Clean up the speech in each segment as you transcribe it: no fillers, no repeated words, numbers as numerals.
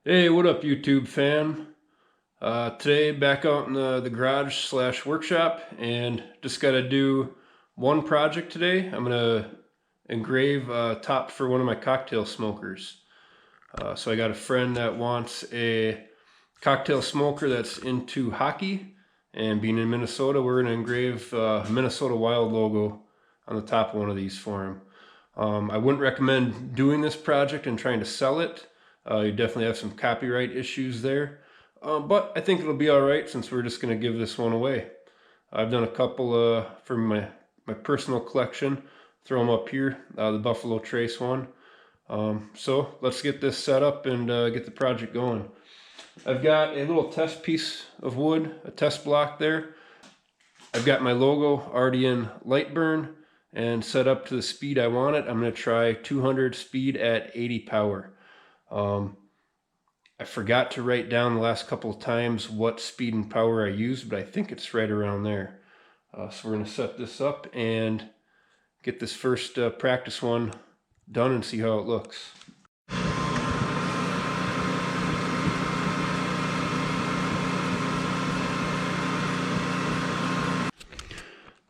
Hey, what up YouTube fam? Today back out in the garage slash workshop, and just got to do one project today. I'm going to engrave a top for one of my cocktail smokers. So I got a friend that wants a cocktail smoker that's into hockey, and being in Minnesota, we're going to engrave Minnesota Wild logo on the top of one of these for him. I wouldn't recommend doing this project and trying to sell it. You definitely have some copyright issues there, but I think it'll be all right since we're just going to give this one away. I've done a couple for my personal collection. Throw them up here, the Buffalo Trace one. So let's get this set up and get the project going. I've got a little test piece of wood, a test block there. I've got my logo already in light burn and set up to the speed I want it. I'm going to try 200 speed at 80 power. I forgot to write down the last couple of times what speed and power I used, but I think it's right around there. So we're going to set this up and get this first practice one done and see how it looks.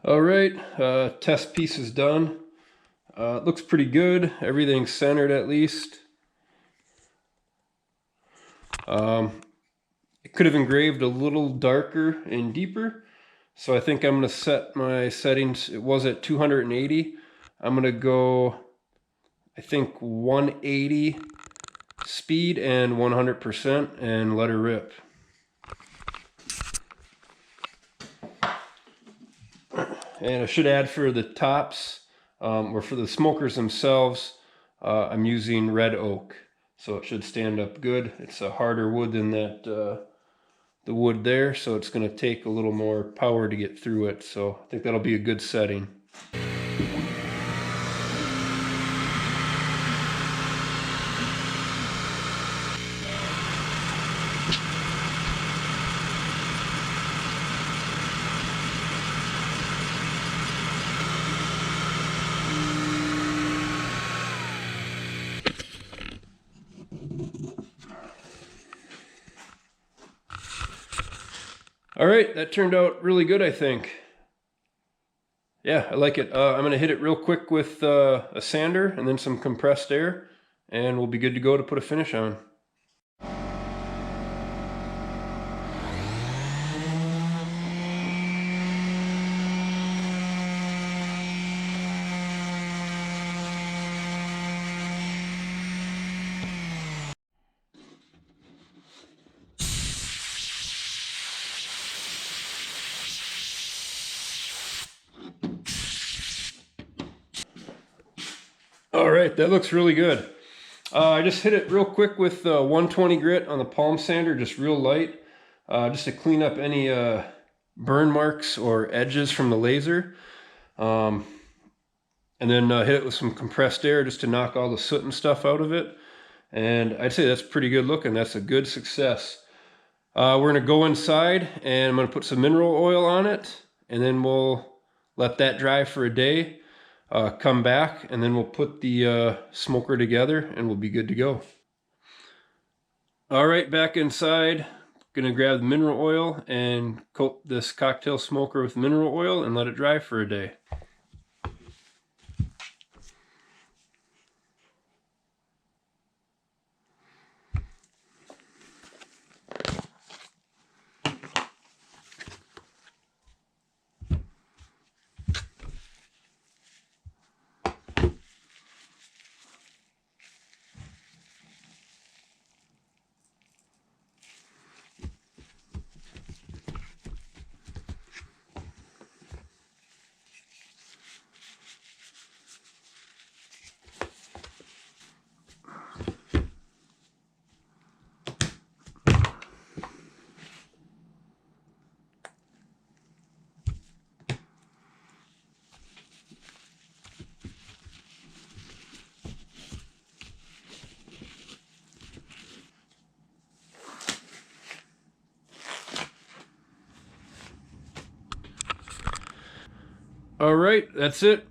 All right, test piece is done. It looks pretty good. Everything's centered at least. It could have engraved a little darker and deeper, so I think I'm going to set my settings. It was at 280. I'm going to go, I think, 180 speed and 100% and let her rip. And I should add for the tops, or for the smokers themselves, I'm using red oak. So it should stand up good. It's a harder wood than that, the wood there, so it's going to take a little more power to get through it. So I think that'll be a good setting. All right, that turned out really good, I think. Yeah, I like it. I'm going to hit it real quick with a sander and then some compressed air, and we'll be good to go to put a finish on. All right, that looks really good. I just hit it real quick with 120 grit on the palm sander, just real light, just to clean up any burn marks or edges from the laser. And then hit it with some compressed air just to knock all the soot and stuff out of it. And I'd say that's pretty good looking. That's a good success. We're going to go inside and I'm going to put some mineral oil on it, and then we'll let that dry for a day. Come back, and then we'll put the smoker together and we'll be good to go. All right, back inside. Gonna grab the mineral oil and coat this cocktail smoker with mineral oil and let it dry for a day. All right, that's it.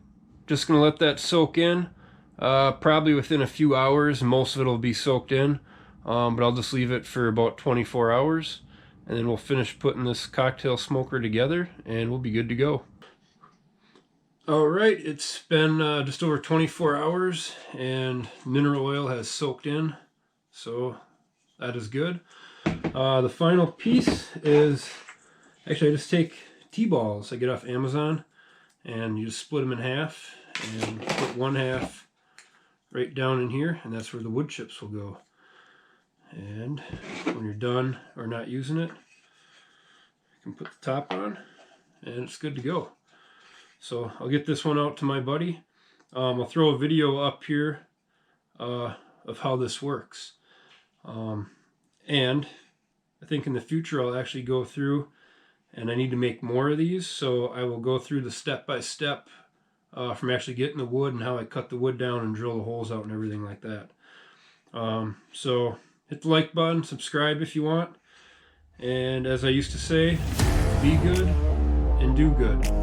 Just gonna let that soak in. Probably within a few hours, most of it will be soaked in. but I'll just leave it for about 24 hours, and then we'll finish putting this cocktail smoker together, and we'll be good to go. Alright, it's been just over 24 hours, and mineral oil has soaked in, so that is good. The final piece is, actually I just take T-balls I get off Amazon, and you just split them in half, and put one half right down in here, and that's where the wood chips will go. And when you're done or not using it, you can put the top on, and it's good to go. So I'll get this one out to my buddy. I'll throw a video up here of how this works. And I think in the future I'll actually go through, and I need to make more of these, so I will go through the step-by-step from actually getting the wood and how I cut the wood down and drill the holes out and everything like that. So hit the like button, subscribe if you want, and as I used to say, be good and do good.